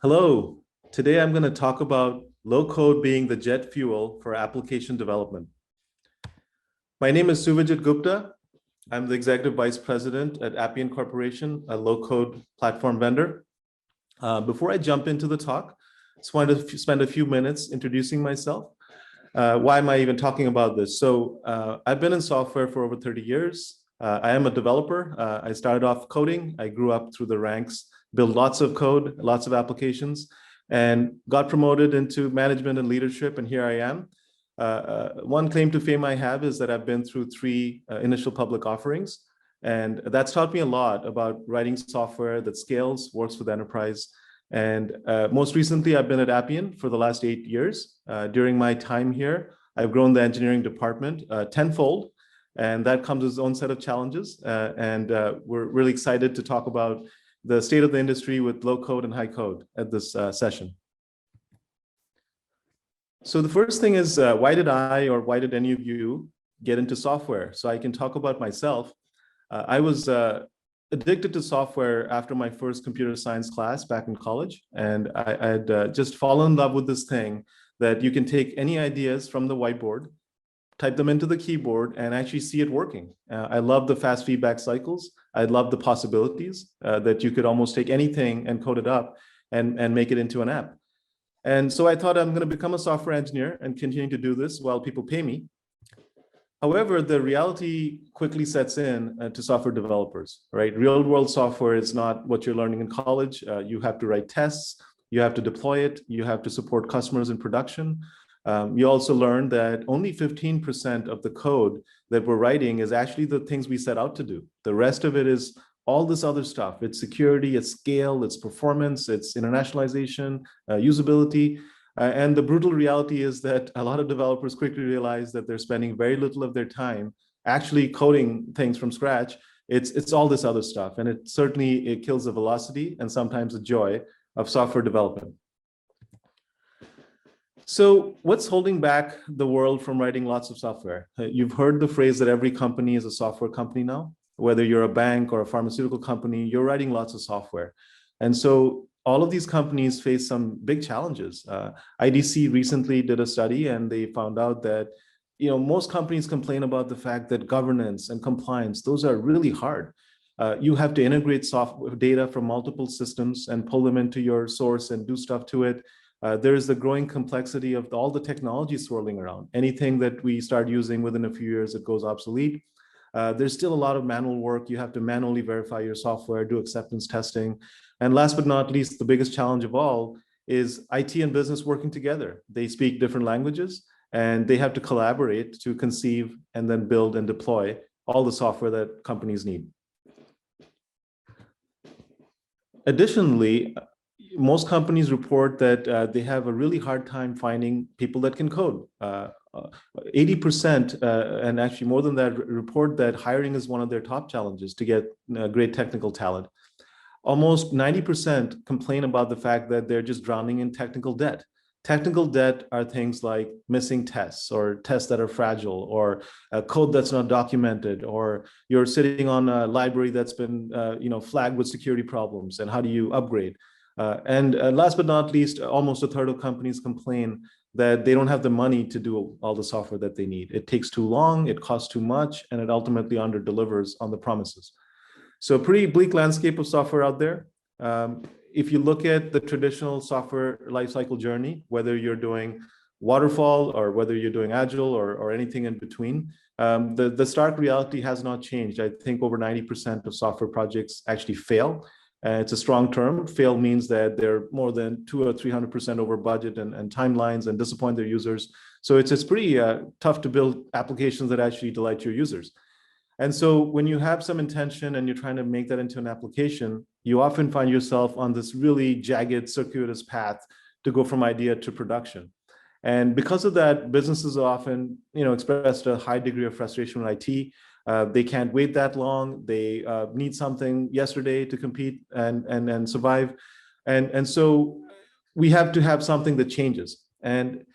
Hello. Today I'm going to talk about low code being the jet fuel for application development. My name is Suvajit Gupta. I'm the Executive Vice President at Appian Corporation, a low code platform vendor. Before I jump into the talk, I just wanted to spend a few minutes introducing myself. Why am I even talking about this? I've been in software for over 30 years. I am a developer. I started off coding. I grew up through the ranks, built lots of code, lots of applications, and got promoted into management and leadership, and here I am. One claim to fame I have is that I've been through three initial public offerings, and that's taught me a lot about writing software that scales, works with enterprise. And most recently, I've been at Appian for the last 8 years. During my time here, I've grown the engineering department tenfold, and that comes with its own set of challenges. We're really excited to talk about the state of the industry with low code and high code at this session. So the first thing is, why did I or why did any of you get into software? So I can talk about myself. I was addicted to software after my first computer science class back in college. And I had just fallen in love with this thing that you can take any ideas from the whiteboard, type them into the keyboard, and actually see it working. I love the fast feedback cycles. I love the possibilities that you could almost take anything and code it up and make it into an app. And so I thought I'm going to become a software engineer and continue to do this while people pay me. However, the reality quickly sets in to software developers, right? Real world software is not what you're learning in college. You have to write tests, you have to deploy it, you have to support customers in production. You also learn that only 15% of the code that we're writing is actually the things we set out to do. The rest of it is all this other stuff. It's security, it's scale, it's performance, it's internationalization, usability. And the brutal reality is that a lot of developers quickly realize that they're spending very little of their time actually coding things from scratch. It's all this other stuff. And it kills the velocity and sometimes the joy of software development. So what's holding back the world from writing lots of software? You've heard the phrase that every company is a software company now. Whether you're a bank or a pharmaceutical company, you're writing lots of software. And so all of these companies face some big challenges. IDC recently did a study and they found out that most companies complain about the fact that governance and compliance, those are really hard. You have to integrate software data from multiple systems and pull them into your source and do stuff to it. There is the growing complexity of all the technology swirling around. Anything that we start using within a few years, it goes obsolete. There's still a lot of manual work. You have to manually verify your software, do acceptance testing. And last but not least, the biggest challenge of all is IT and business working together. They speak different languages and they have to collaborate to conceive and then build and deploy all the software that companies need. Additionally, most companies report that they have a really hard time finding people that can code. 80%, and actually more than that, report that hiring is one of their top challenges to get great technical talent. Almost 90% complain about the fact that they're just drowning in technical debt. Technical debt are things like missing tests or tests that are fragile or code that's not documented, or you're sitting on a library that's been flagged with security problems, and how do you upgrade? And last but not least, almost a third of companies complain that they don't have the money to do all the software that they need. It takes too long, it costs too much, and it ultimately under-delivers on the promises. So a pretty bleak landscape of software out there. If you look at the traditional software lifecycle journey, whether you're doing waterfall or whether you're doing agile or anything in between, the stark reality has not changed. I think over 90% of software projects actually fail. It's a strong term. Fail means that they're more than 200 or 300% over budget and timelines and disappoint their users. So it's pretty tough to build applications that actually delight your users. And so when you have some intention and you're trying to make that into an application, you often find yourself on this really jagged, circuitous path to go from idea to production. And because of that, businesses often expressed a high degree of frustration with IT. They can't wait that long. They need something yesterday to compete and survive. And so we have to have something that changes. And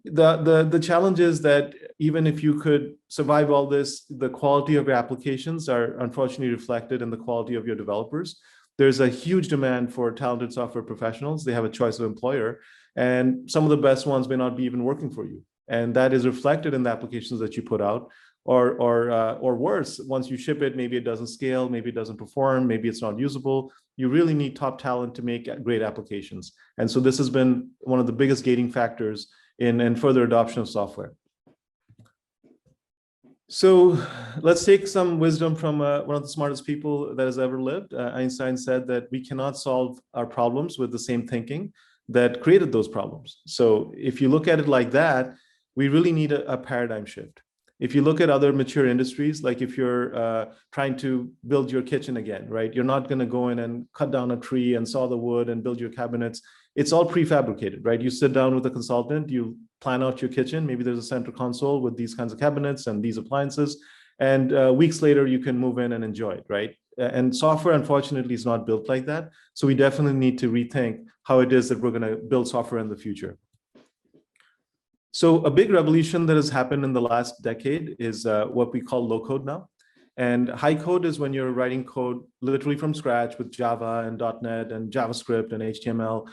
the challenge is that even if you could survive all this, the quality of your applications are unfortunately reflected in the quality of your developers. there's a huge demand for talented software professionals. They have a choice of employer, and some of the best ones may not be even working for you. And that is reflected in the applications that you put out, or worse, once you ship it, maybe it doesn't scale, maybe it doesn't perform, maybe it's not usable. You really need top talent to make great applications. And so this has been one of the biggest gating factors in further adoption of software. So let's take some wisdom from one of the smartest people that has ever lived. Einstein said that we cannot solve our problems with the same thinking that created those problems. So if you look at it like that, we really need a paradigm shift. If you look at other mature industries, like if you're trying to build your kitchen again, right? You're not going to go in and cut down a tree and saw the wood and build your cabinets. It's all prefabricated, right? You sit down with a consultant, you plan out your kitchen. Maybe there's a center console with these kinds of cabinets and these appliances. And weeks later, you can move in and enjoy it, right? And software, unfortunately, is not built like that. So we definitely need to rethink how it is that we're going to build software in the future. So a big revolution that has happened in the last decade is what we call low code now. And high code is when you're writing code literally from scratch with Java and .NET and JavaScript and HTML.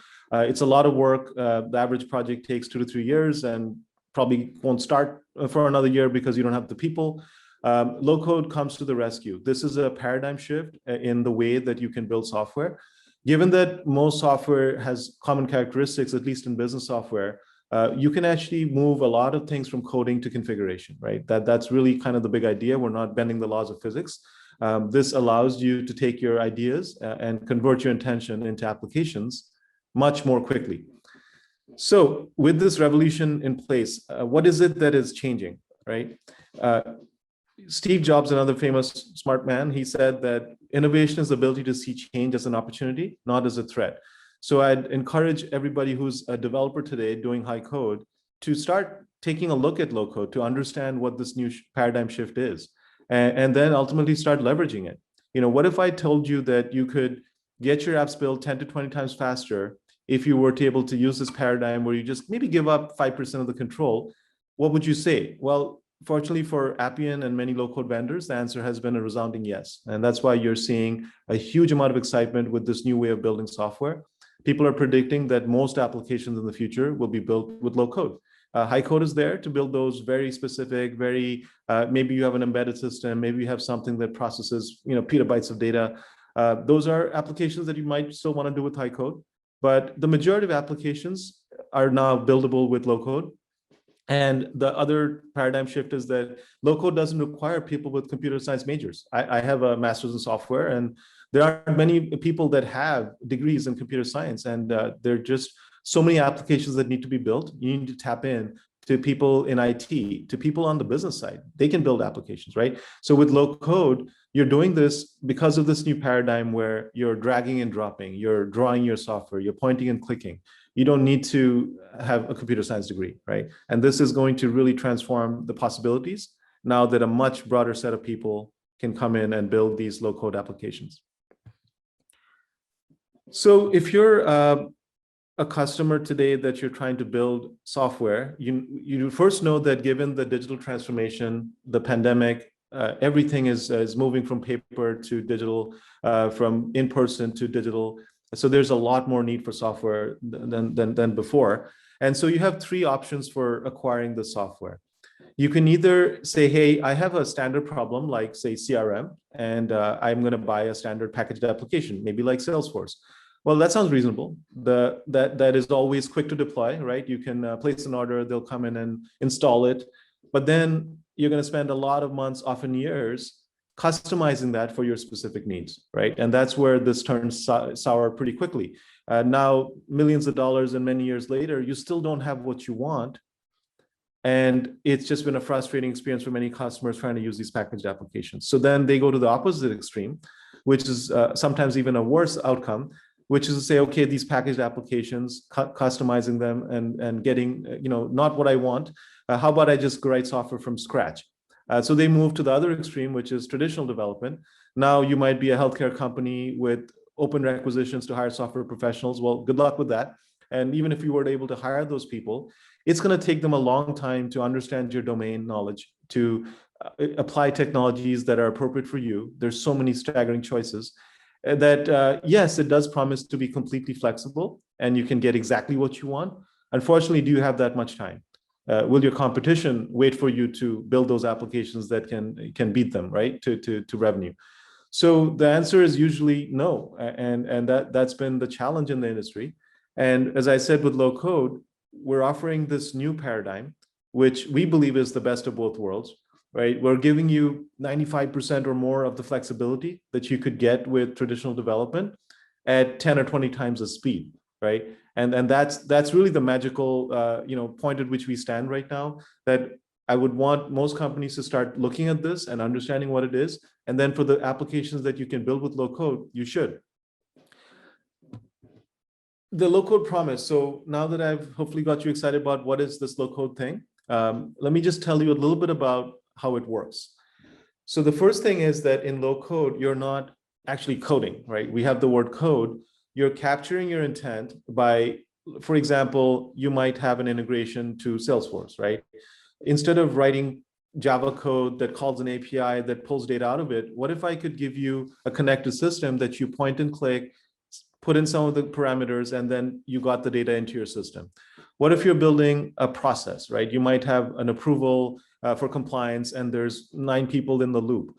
It's a lot of work. The average project takes 2 to 3 years and probably won't start for another year because you don't have the people. Low code comes to the rescue. This is a paradigm shift in the way that you can build software. Given that most software has common characteristics, at least in business software, you can actually move a lot of things from coding to configuration, right? That's really kind of the big idea. We're not bending the laws of physics. This allows you to take your ideas and convert your intention into applications much more quickly. So with this revolution in place, what is it that is changing, right? Steve Jobs, another famous smart man, he said that innovation is the ability to see change as an opportunity, not as a threat. So I'd encourage everybody who's a developer today doing high code to start taking a look at low code to understand what this new paradigm shift is, and then ultimately start leveraging it. You know, what if I told you that you could get your apps built 10 to 20 times faster if you were to able to use this paradigm where you just maybe give up 5% of the control? What would you say? Well, fortunately for Appian and many low-code vendors, the answer has been a resounding yes. And that's why you're seeing a huge amount of excitement with this new way of building software. People are predicting that most applications in the future will be built with low code. High code is there to build those very specific, maybe you have an embedded system, maybe you have something that processes, petabytes of data. Those are applications that you might still want to do with high code, but the majority of applications are now buildable with low code. And the other paradigm shift is that low code doesn't require people with computer science majors. I have a master's in software, and there aren't many people that have degrees in computer science, and there are just so many applications that need to be built. You need to tap in to people in IT, to people on the business side. They can build applications, right? So with low code, you're doing this because of this new paradigm where you're dragging and dropping, you're drawing your software, you're pointing and clicking. You don't need to have a computer science degree, right? And this is going to really transform the possibilities now that a much broader set of people can come in and build these low code applications. So if you're a customer today that you're trying to build software, you first know that given the digital transformation, the pandemic, everything is moving from paper to digital, from in-person to digital. So there's a lot more need for software than before. And so you have 3 options for acquiring the software. You can either say, hey, I have a standard problem like, say, CRM, and I'm going to buy a standard packaged application, maybe like Salesforce. Well, that sounds reasonable. That is always quick to deploy, right? You can place an order, they'll come in and install it. But then you're going to spend a lot of months, often years, customizing that for your specific needs, right? And that's where this turns sour pretty quickly. Now, millions of dollars and many years later, you still don't have what you want. And it's just been a frustrating experience for many customers trying to use these packaged applications. So then they go to the opposite extreme, which is sometimes even a worse outcome, which is to say, okay, these packaged applications, customizing them and getting, not what I want. How about I just write software from scratch? So they move to the other extreme, which is traditional development. Now you might be a healthcare company with open requisitions to hire software professionals. Well, good luck with that. And even if you were able to hire those people, it's going to take them a long time to understand your domain knowledge, to apply technologies that are appropriate for you. There's so many staggering choices. that yes, it does promise to be completely flexible and you can get exactly what you want. Unfortunately, do you have that much time? Will your competition wait for you to build those applications that can beat them, right, to revenue? So the answer is usually no, and that's been the challenge in the industry. And as I said, with low code, we're offering this new paradigm, which we believe is the best of both worlds, right? We're giving you 95% or more of the flexibility that you could get with traditional development at 10 or 20 times the speed, right? And that's really the magical point at which we stand right now, that I would want most companies to start looking at this and understanding what it is. And then for the applications that you can build with low code, you should. The low code promise. So now that I've hopefully got you excited about what is this low code thing, let me just tell you a little bit about how it works. So the first thing is that in low code, you're not actually coding, right? We have the word code. You're capturing your intent by, for example, you might have an integration to Salesforce, right? Instead of writing Java code that calls an API that pulls data out of it, what if I could give you a connected system that you point and click, put in some of the parameters, and then you got the data into your system? What if you're building a process, right? You might have an approval for compliance and there's 9 people in the loop.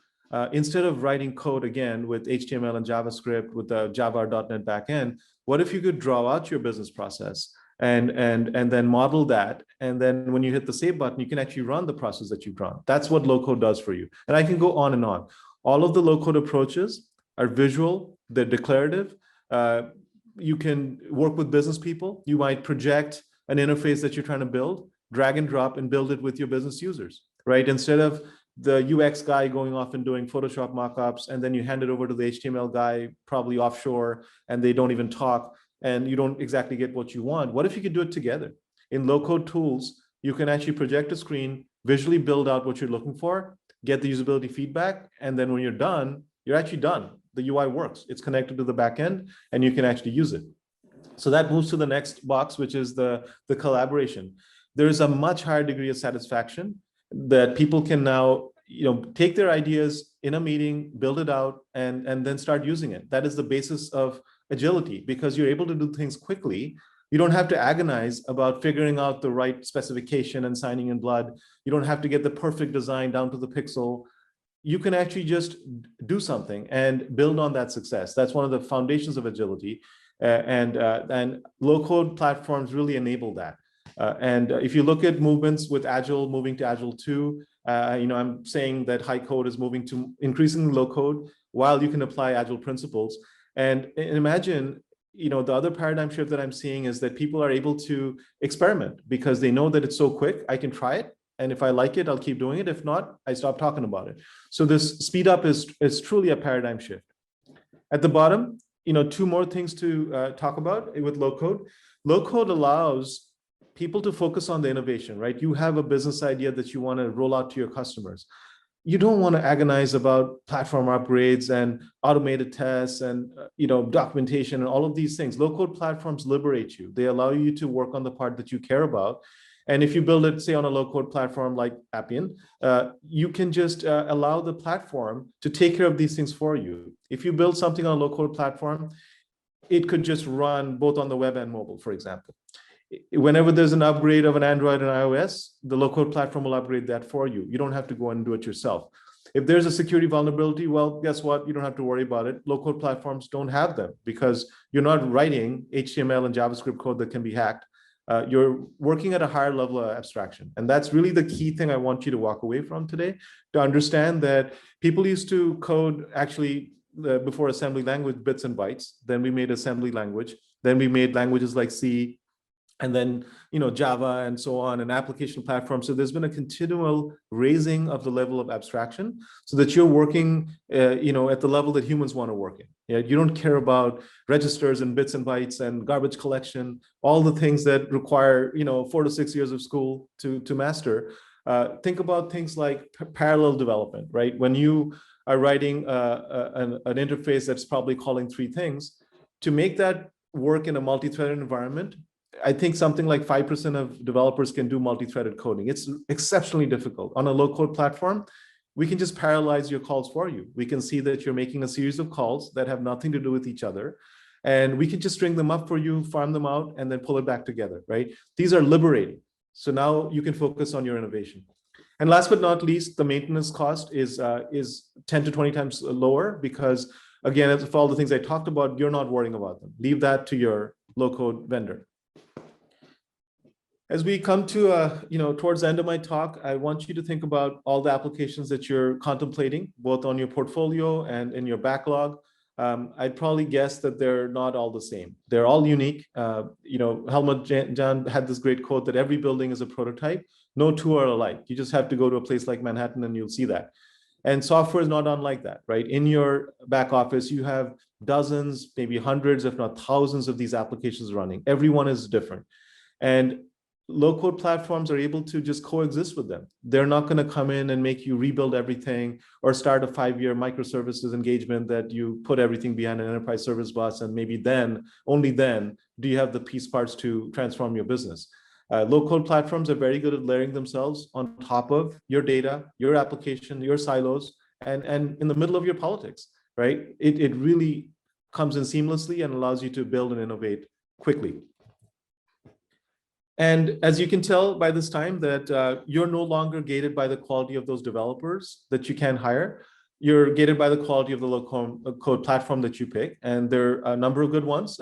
Instead of writing code again with HTML and JavaScript with the Java or .NET backend, what if you could draw out your business process and then model that, and then when you hit the save button, you can actually run the process that you've drawn? That's what low code does for you. And I can go on and on. All of the low code approaches are visual, they're declarative. You can work with business people. You might project an interface that you're trying to build, drag and drop and build it with your business users, right? Instead of the UX guy going off and doing Photoshop mockups, and then you hand it over to the HTML guy, probably offshore, and they don't even talk, and you don't exactly get what you want. What if you could do it together? In low-code tools, you can actually project a screen, visually build out what you're looking for, get the usability feedback, and then when you're done, you're actually done. The UI works. It's connected to the backend, and you can actually use it. So that moves to the next box, which is the collaboration. There's a much higher degree of satisfaction that people can now take their ideas in a meeting, build it out, and then start using it. That is the basis of agility, because you're able to do things quickly. You don't have to agonize about figuring out the right specification and signing in blood. You don't have to get the perfect design down to the pixel. You can actually just do something and build on that success. That's one of the foundations of agility. And low-code platforms really enable that. And if you look at movements with Agile, moving to Agile 2, I'm saying that high code is moving to increasingly low code while you can apply Agile principles. And imagine, the other paradigm shift that I'm seeing is that people are able to experiment because they know that it's so quick. I can try it. And if I like it, I'll keep doing it. If not, I stop talking about it. So this speed up is truly a paradigm shift. At the bottom, 2 more things to talk about with low code. Low code allows people to focus on the innovation, right? You have a business idea that you want to roll out to your customers. You don't want to agonize about platform upgrades and automated tests and documentation and all of these things. Low code platforms liberate you. They allow you to work on the part that you care about. And if you build it, say, on a low-code platform like Appian, you can just allow the platform to take care of these things for you. If you build something on a low-code platform, it could just run both on the web and mobile, for example. Whenever there's an upgrade of an Android and iOS, the low-code platform will upgrade that for you. You don't have to go and do it yourself. If there's a security vulnerability, well, guess what? You don't have to worry about it. Low-code platforms don't have them because you're not writing HTML and JavaScript code that can be hacked. You're working at a higher level of abstraction. And that's really the key thing I want you to walk away from today, to understand that people used to code actually before assembly language, bits and bytes. Then we made assembly language. Then we made languages like C, and then Java and so on, and application platforms. So there's been a continual raising of the level of abstraction so that you're working at the level that humans want to work in. Yeah? You don't care about registers and bits and bytes and garbage collection, all the things that require 4 to 6 years of school to master. Think about things like parallel development, right? When you are writing an interface that's probably calling 3 things, to make that work in a multi-threaded environment, I think something like 5% of developers can do multi-threaded coding. It's exceptionally difficult. On a low-code platform, we can just parallelize your calls for you. We can see that you're making a series of calls that have nothing to do with each other. And we can just string them up for you, farm them out, and then pull it back together, right? These are liberating. So now you can focus on your innovation. And last but not least, the maintenance cost is 10 to 20 times lower because, again, for all the things I talked about, you're not worrying about them. Leave that to your low-code vendor. As we come to, towards the end of my talk, I want you to think about all the applications that you're contemplating, both on your portfolio and in your backlog. I'd probably guess that they're not all the same. They're all unique. Helmut Jahn had this great quote that every building is a prototype. No two are alike. You just have to go to a place like Manhattan and you'll see that. And software is not unlike that, right? In your back office, you have dozens, maybe hundreds, if not thousands of these applications running. Everyone is different. And low-code platforms are able to just coexist with them. They're not going to come in and make you rebuild everything or start a 5-year microservices engagement that you put everything behind an enterprise service bus, and maybe then, only then, do you have the piece parts to transform your business. Low-code platforms are very good at layering themselves on top of your data, your application, your silos, and in the middle of your politics, right? It really comes in seamlessly and allows you to build and innovate quickly. And as you can tell by this time that you're no longer gated by the quality of those developers that you can hire. You're gated by the quality of the low-code platform that you pick. And there are a number of good ones.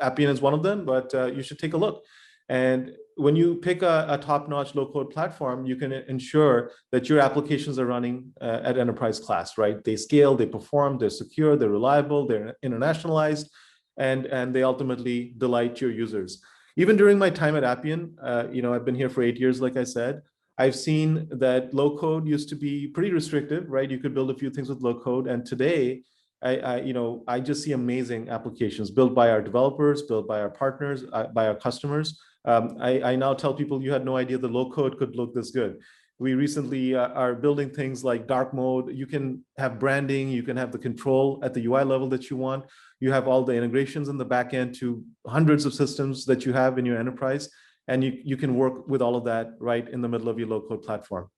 Appian is one of them, but you should take a look. And when you pick a top-notch low-code platform, you can ensure that your applications are running at enterprise class, right? They scale, they perform, they're secure, they're reliable, they're internationalized, and they ultimately delight your users. Even during my time at Appian, I've been here for 8 years, like I said, I've seen that low code used to be pretty restrictive, right? You could build a few things with low code. And today, I just see amazing applications built by our developers, built by our partners, by our customers. I now tell people you had no idea the low code could look this good. We recently are building things like dark mode. You can have branding, you can have the control at the UI level that you want. You have all the integrations in the back end to hundreds of systems that you have in your enterprise. And you can work with all of that right in the middle of your low-code platform.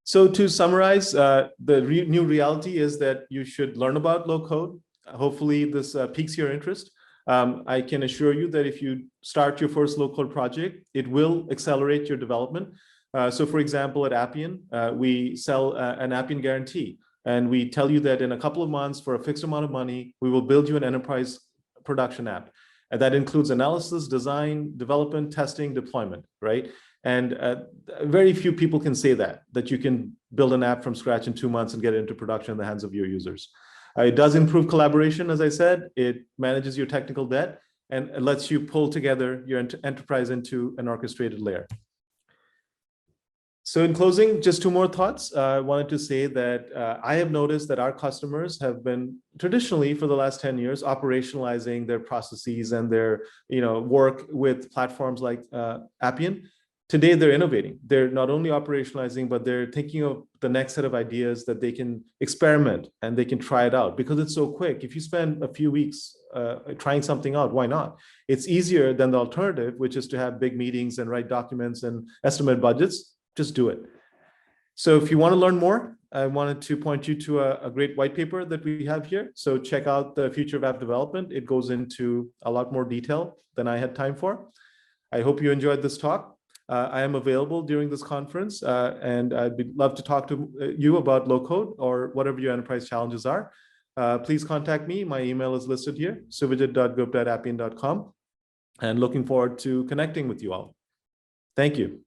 So to summarize, the new reality is that you should learn about low-code. Hopefully this piques your interest. I can assure you that if you start your first low-code project, it will accelerate your development. So for example, at Appian, we sell an Appian guarantee. And we tell you that in a couple of months, for a fixed amount of money, we will build you an enterprise production app. And that includes analysis, design, development, testing, deployment, right? And very few people can say that you can build an app from scratch in 2 months and get it into production in the hands of your users. It does improve collaboration, as I said. It manages your technical debt and it lets you pull together your enterprise into an orchestrated layer. So in closing, just 2 more thoughts. I wanted to say that I have noticed that our customers have been traditionally for the last 10 years operationalizing their processes and their work with platforms like Appian. Today, they're innovating. They're not only operationalizing, but they're thinking of the next set of ideas that they can experiment and they can try it out because it's so quick. If you spend a few weeks trying something out, why not? It's easier than the alternative, which is to have big meetings and write documents and estimate budgets. Just do it. So if you want to learn more, I wanted to point you to a great white paper that we have here. So check out the future of app development. It goes into a lot more detail than I had time for. I hope you enjoyed this talk. I am available during this conference and I'd love to talk to you about low code or whatever your enterprise challenges are. Please contact me. My email is listed here, suvajit.gupta@appian.com, and looking forward to connecting with you all. Thank you.